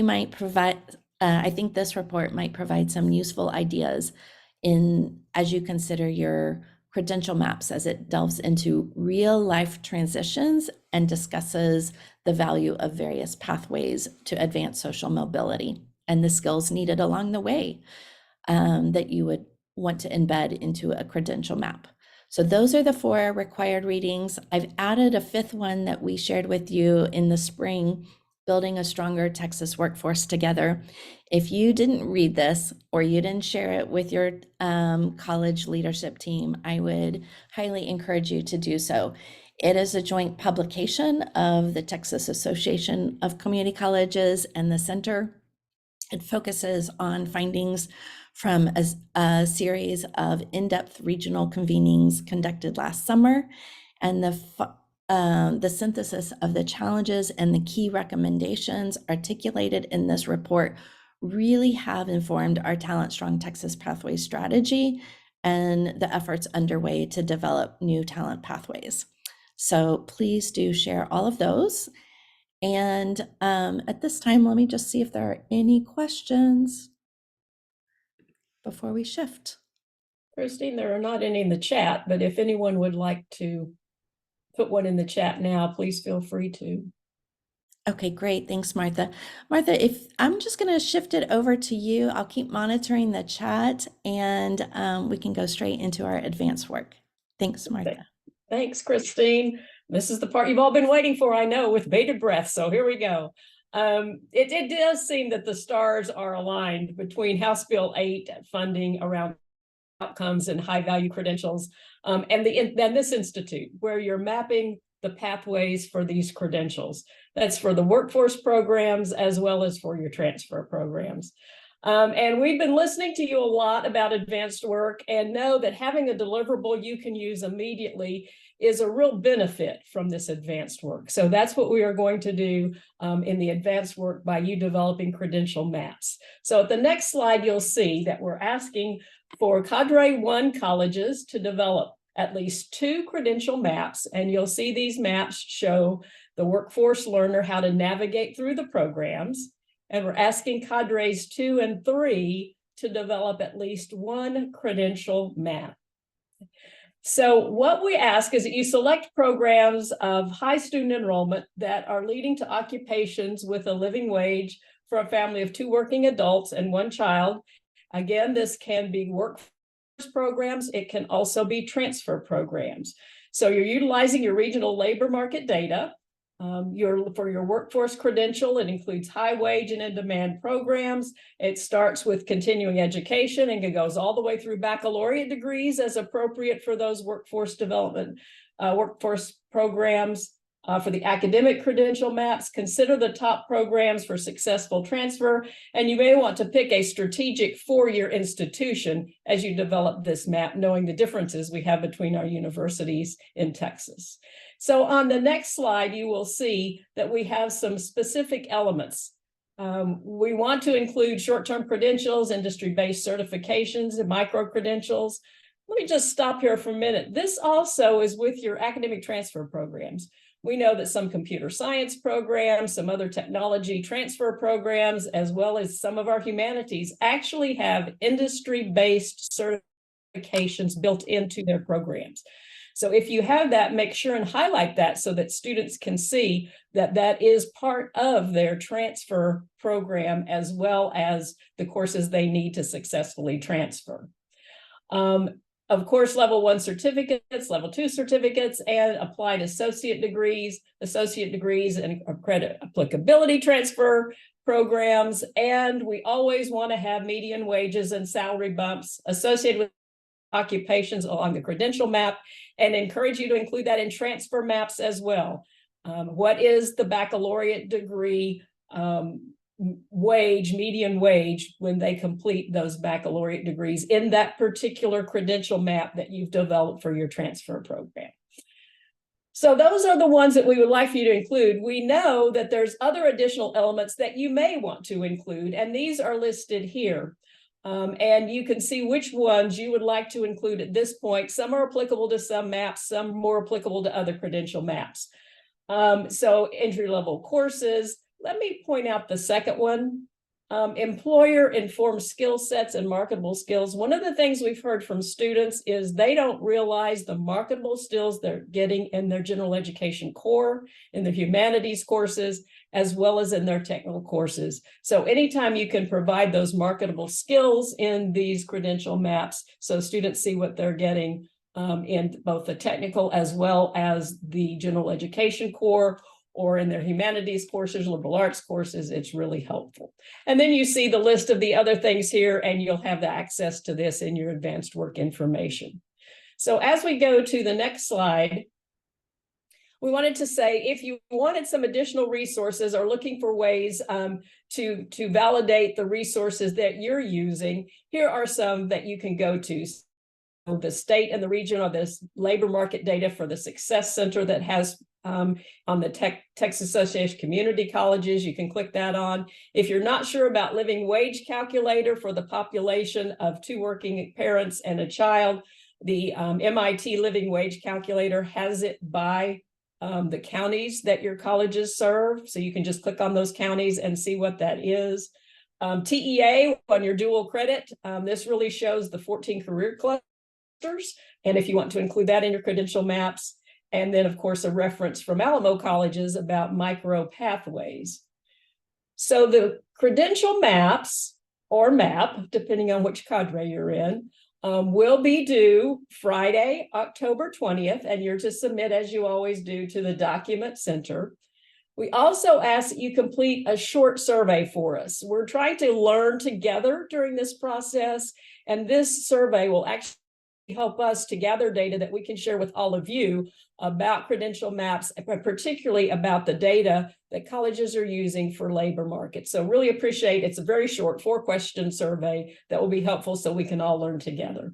I think this report might provide some useful ideas as you consider your credential maps, as it delves into real life transitions and discusses the value of various pathways to advance social mobility and the skills needed along the way that you would want to embed into a credential map. So those are the 4 required readings. I've added a 5th one that we shared with you in the spring, Building a Stronger Texas Workforce Together. If you didn't read this or you didn't share it with your college leadership team, I would highly encourage you to do so. It is a joint publication of the Texas Association of Community Colleges and the Center. It focuses on findings from a series of in-depth regional convenings conducted last summer, and the synthesis of the challenges and the key recommendations articulated in this report really have informed our Talent Strong Texas Pathways strategy and the efforts underway to develop new talent pathways. So please do share all of those. And at this time, let me just see if there are any questions before we shift. Christine, there are not any in the chat, but if anyone would like to put one in the chat now, please feel free to. Okay, great. Thanks, Martha. Martha, if I'm just going to shift it over to you, I'll keep monitoring the chat and we can go straight into our advanced work. Thanks, Martha. Okay. Thanks, Christine. This is the part you've all been waiting for, I know, with bated breath. So here we go. It does seem that the stars are aligned between House Bill 8 funding around outcomes and high value credentials and this institute, where you're mapping the pathways for these credentials. That's for the workforce programs as well as for your transfer programs. And we've been listening to you a lot about advanced work, and know that having a deliverable you can use immediately is a real benefit from this advanced work. So that's what we are going to do in the advanced work by you developing credential maps. So at the next slide, you'll see that we're asking for Cadre 1 colleges to develop at least 2 credential maps, and you'll see these maps show the workforce learner how to navigate through the programs. And we're asking cadres 2 and 3 to develop at least 1 credential map. So what we ask is that you select programs of high student enrollment that are leading to occupations with a living wage for a family of 2 working adults and 1 child. Again, this can be workforce programs. It can also be transfer programs. So you're utilizing your regional labor market data. For your workforce credential, it includes high wage and in-demand programs. It starts with continuing education and it goes all the way through baccalaureate degrees as appropriate for those workforce development, workforce programs. For the academic credential maps, consider the top programs for successful transfer, and you may want to pick a strategic 4-year institution as you develop this map, knowing the differences we have between our universities in Texas. So on the next slide, you will see that we have some specific elements. We want to include short-term credentials, industry-based certifications, and micro-credentials. Let me just stop here for a minute. This also is with your academic transfer programs. We know that some computer science programs, some other technology transfer programs, as well as some of our humanities actually have industry-based certifications built into their programs. So if you have that, make sure and highlight that so that students can see that that is part of their transfer program, as well as the courses they need to successfully transfer. Of course, level 1 certificates, level 2 certificates, and applied associate degrees and credit applicability transfer programs. And we always want to have median wages and salary bumps associated with occupations along the credential map, and encourage you to include that in transfer maps as well. What is the baccalaureate degree median wage when they complete those baccalaureate degrees in that particular credential map that you've developed for your transfer program? So those are the ones that we would like for you to include. We know that there's other additional elements that you may want to include, and these are listed here. And you can see which ones you would like to include at this point. Some are applicable to some maps, some more applicable to other credential maps. So entry-level courses. Let me point out the second one, employer-informed skill sets and marketable skills. One of the things we've heard from students is they don't realize the marketable skills they're getting in their general education core, in their humanities courses, as well as in their technical courses. So anytime you can provide those marketable skills in these credential maps, so students see what they're getting in both the technical as well as the general education core, or in their humanities courses, liberal arts courses, it's really helpful. And then you see the list of the other things here, and you'll have the access to this in your advanced work information. So as we go to the next slide, we wanted to say, if you wanted some additional resources or looking for ways to validate the resources that you're using, here are some that you can go to. So the state and the region are this labor market data for the Success Center that has on the Texas Association of Community Colleges. You can click that on. If you're not sure about living wage calculator for the population of 2 working parents and a child, the MIT living wage calculator has it by the counties that your colleges serve. So you can just click on those counties and see what that is. TEA on your dual credit. This really shows the 14 career clusters. And if you want to include that in your credential maps. And then, of course, a reference from Alamo colleges about micro pathways. So the credential maps, or map, depending on which cadre you're in, will be due Friday, October 20th, and you're to submit, as you always do, to the Document Center. We also ask that you complete a short survey for us. We're trying to learn together during this process, and this survey will actually help us to gather data that we can share with all of you about credential maps, but particularly about the data that colleges are using for labor market. So really appreciate, it's a very short 4-question survey that will be helpful so we can all learn together.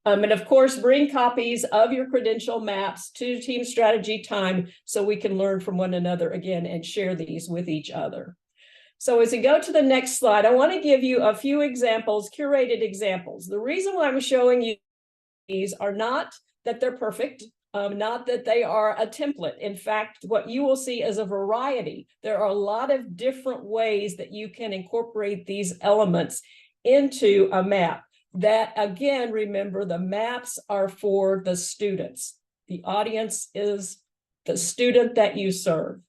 And of course, bring copies of your credential maps to Team Strategy Time so we can learn from one another again and share these with each other. So as we go to the next slide, I want to give you a few examples, curated examples. The reason why I'm showing you these are not that they're perfect, not that they are a template. In fact, what you will see is a variety. There are a lot of different ways that you can incorporate these elements into a map. That, again, remember, the maps are for the students. The audience is the student that you serve.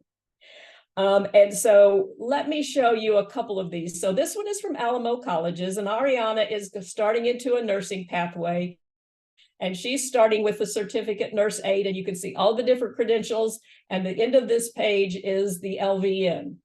And so let me show you a couple of these. So this one is from Alamo Colleges, and Ariana is starting into a nursing pathway. And she's starting with the certificate nurse aide, and you can see all the different credentials. And the end of this page is the LVN.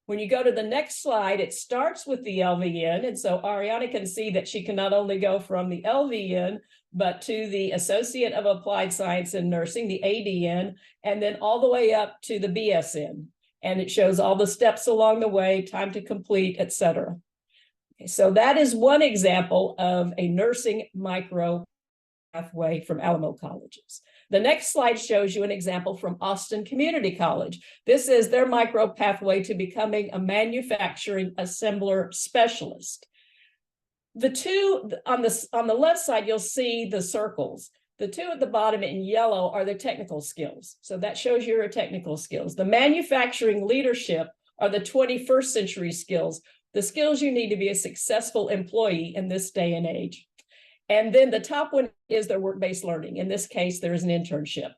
When you go to the next slide, it starts with the LVN. And so Ariana can see that she can not only go from the LVN, but to the Associate of Applied Science in Nursing, the ADN, and then all the way up to the BSN. And it shows all the steps along the way, time to complete, et cetera. Okay, so that is one example of a nursing micro pathway from Alamo Colleges. The next slide shows you an example from Austin Community College. This is their micro pathway to becoming a manufacturing assembler specialist. The two on the left side, you'll see the circles. The two at the bottom in yellow are the technical skills. So that shows your technical skills. The manufacturing leadership are the 21st century skills, the skills you need to be a successful employee in this day and age. And then the top one is their work-based learning. In this case, there is an internship.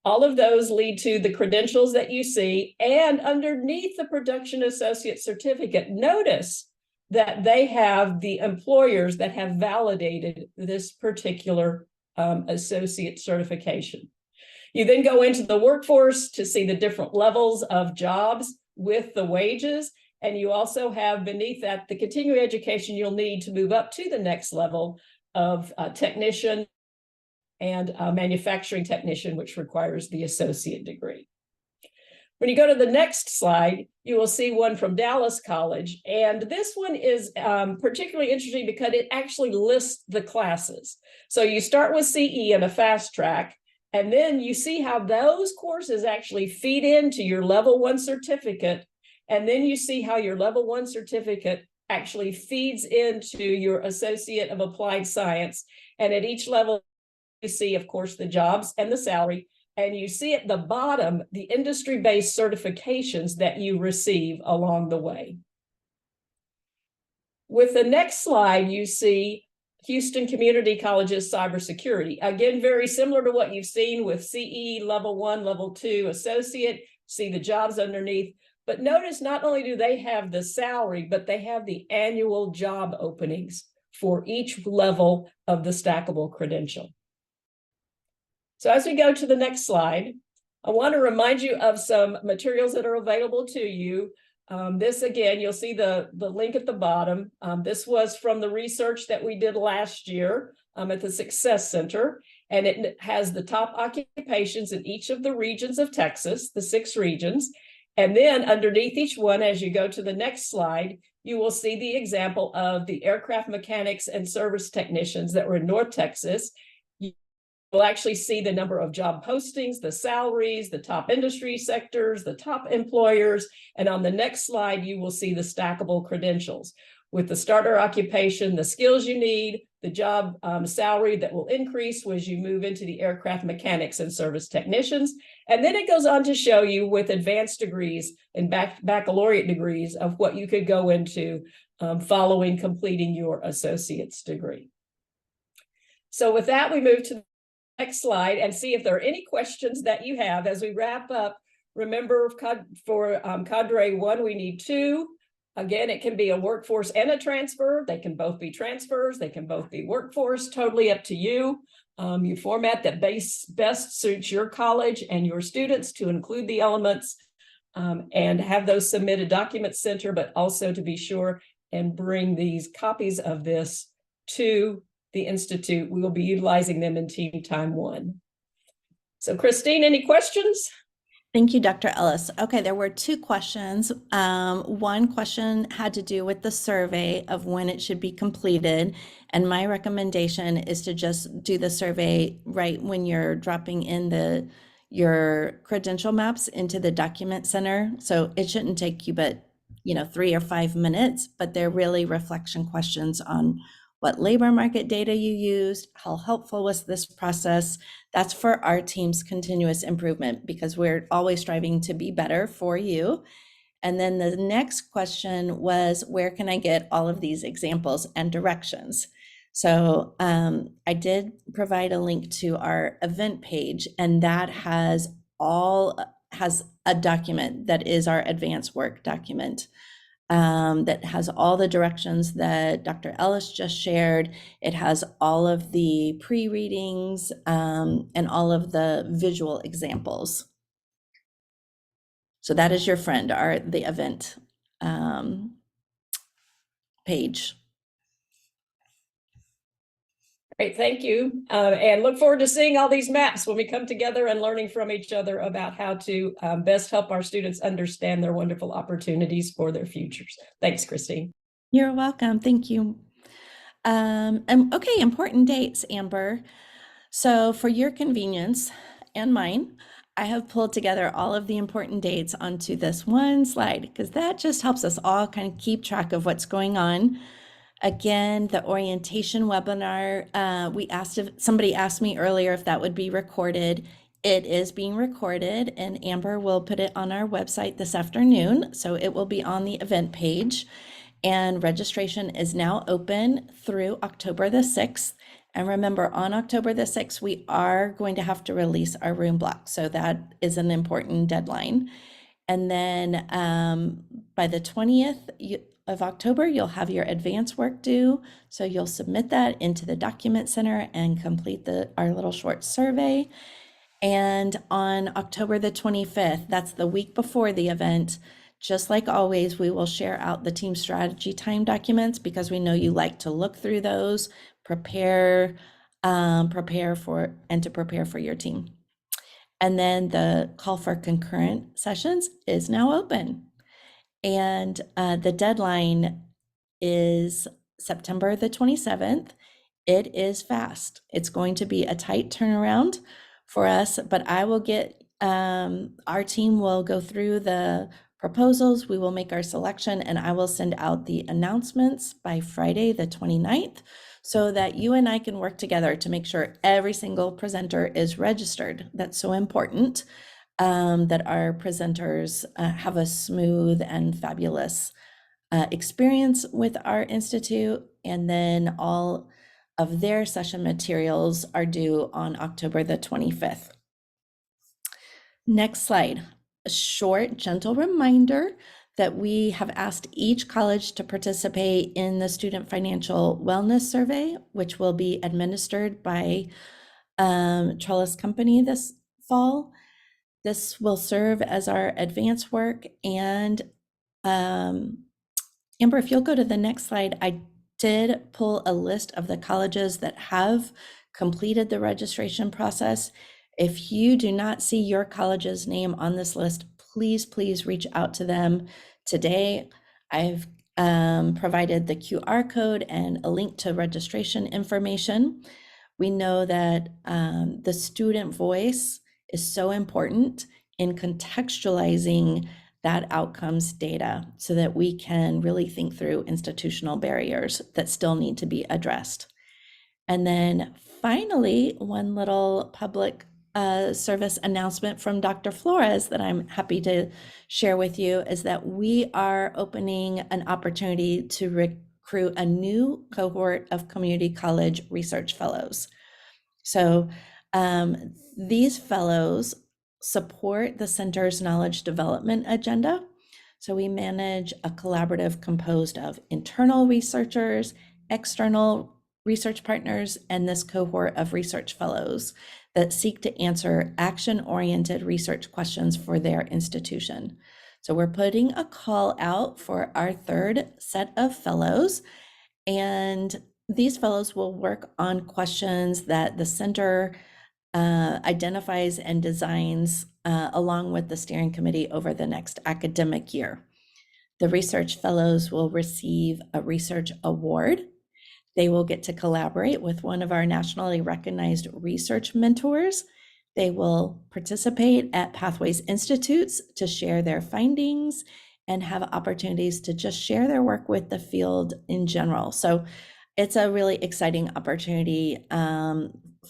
All of those lead to the credentials that you see. And underneath the production associate certificate, notice that they have the employers that have validated this particular associate certification. You then go into the workforce to see the different levels of jobs with the wages. And you also have beneath that the continuing education you'll need to move up to the next level of technician and manufacturing technician, which requires the associate degree. When you go to the next slide, you will see one from Dallas College. And this one is particularly interesting because it actually lists the classes. So you start with CE and a fast track, and then you see how those courses actually feed into your level 1 certificate. And then you see how your level 1 certificate actually feeds into your Associate of Applied Science. And at each level, you see, of course, the jobs and the salary. And you see at the bottom, the industry-based certifications that you receive along the way. With the next slide, you see Houston Community College's cybersecurity. Again, very similar to what you've seen with CE, level 1, level 2, associate, see the jobs underneath. But notice not only do they have the salary, but they have the annual job openings for each level of the stackable credential. So as we go to the next slide, I want to remind you of some materials that are available to you. This, again, you'll see the link at the bottom. This was from the research that we did last year at the Success Center, and it has the top occupations in each of the regions of Texas, the 6 regions. And then underneath each one, as you go to the next slide, you will see the example of the aircraft mechanics and service technicians that were in North Texas. You will actually see the number of job postings, the salaries, the top industry sectors, the top employers. And on the next slide, you will see the stackable credentials with the starter occupation, the skills you need, the job salary that will increase as you move into the aircraft mechanics and service technicians. And then it goes on to show you with advanced degrees and baccalaureate degrees of what you could go into following completing your associate's degree. So with that, we move to the next slide and see if there are any questions that you have as we wrap up. Remember, for cadre 1, we need 2. Again, it can be a workforce and a transfer. They can both be transfers. They can both be workforce, totally up to you. You format that best suits your college and your students to include the elements and have those submitted documents center, but also to be sure and bring these copies of this to the Institute, we will be utilizing them in Team Time 1. So Christine, any questions? Thank you, Dr. Ellis. Okay, there were two questions. One question had to do with the survey of when it should be completed. And my recommendation is to just do the survey right when you're dropping in your credential maps into the document center. So it shouldn't take you but 3 or 5 minutes, but they're really reflection questions on what labor market data you used, how helpful was this process. That's for our team's continuous improvement because we're always striving to be better for you. And then the next question was, where can I get all of these examples and directions? So I did provide a link to our event page, and that has a document that is our advanced work document. That has all the directions that Dr. Ellis just shared. It has all of the pre-readings and all of the visual examples. So that is your friend, the event page. Great, thank you. And look forward to seeing all these maps when we come together and learning from each other about how to best help our students understand their wonderful opportunities for their futures. Thanks, Christine. You're welcome. Thank you. Okay, important dates, Amber. So for your convenience and mine, I have pulled together all of the important dates onto this one slide because that just helps us all kind of keep track of what's going on. Again, the orientation webinar, somebody asked me earlier if that would be recorded. It is being recorded, and Amber will put it on our website this afternoon. So it will be on the event page, and registration is now open through October the 6th. And remember, on October the 6th, we are going to have to release our room block. So that is an important deadline. And then by the 20th of October, you'll have your advanced work due. So you'll submit that into the document center and complete our little short survey. And on October the 25th, that's the week before the event, just like always, we will share out the team strategy time documents because we know you like to look through those, prepare for your team. And then the call for concurrent sessions is now open. And the deadline is September the 27th. It is fast. It's going to be a tight turnaround for us, but I will our team will go through the proposals. We will make our selection, and I will send out the announcements by Friday the 29th so that you and I can work together to make sure every single presenter is registered. That's so important. That our presenters have a smooth and fabulous experience with our institute, and then all of their session materials are due on October the 25th. Next slide. A short, gentle reminder that we have asked each college to participate in the Student Financial Wellness Survey, which will be administered by Trellis Company this fall. This will serve as our advanced work. And Amber, if you'll go to the next slide, I did pull a list of the colleges that have completed the registration process. If you do not see your college's name on this list, please reach out to them today. I've provided the QR code and a link to registration information. We know that the student voice is so important in contextualizing that outcomes data so that we can really think through institutional barriers that still need to be addressed. And then finally, one little public service announcement from Dr. Flores that I'm happy to share with you is that we are opening an opportunity to recruit a new cohort of community college research fellows. So these fellows support the center's knowledge development agenda. So we manage a collaborative composed of internal researchers, external research partners, and this cohort of research fellows that seek to answer action-oriented research questions for their institution. So we're putting a call out for our third set of fellows, and these fellows will work on questions that the center identifies and designs along with the steering committee over the next academic year. The research fellows will receive a research award. They will get to collaborate with one of our nationally recognized research mentors. They will participate at Pathways Institutes to share their findings and have opportunities to just share their work with the field in general. So it's a really exciting opportunity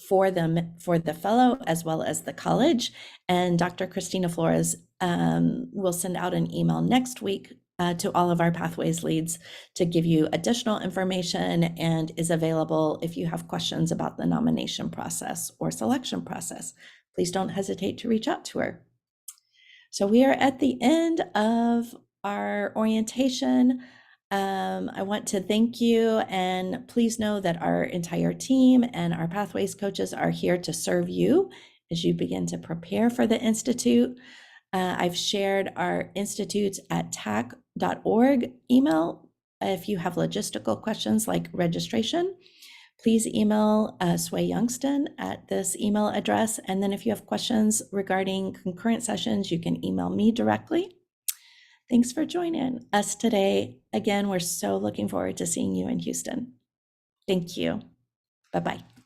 for them, for the fellow, as well as the college. And Dr. Christina Flores will send out an email next week to all of our Pathways leads to give you additional information, and is available if you have questions about the nomination process or selection process. Please don't hesitate to reach out to her. So we are at the end of our orientation. I want to thank you, and please know that our entire team and our Pathways coaches are here to serve you as you begin to prepare for the Institute. I've shared our institutes at tac.org email. If you have logistical questions like registration, please email Sway Youngston at this email address. And then if you have questions regarding concurrent sessions, you can email me directly. Thanks for joining us today. Again, we're so looking forward to seeing you in Houston. Thank you. Bye-bye.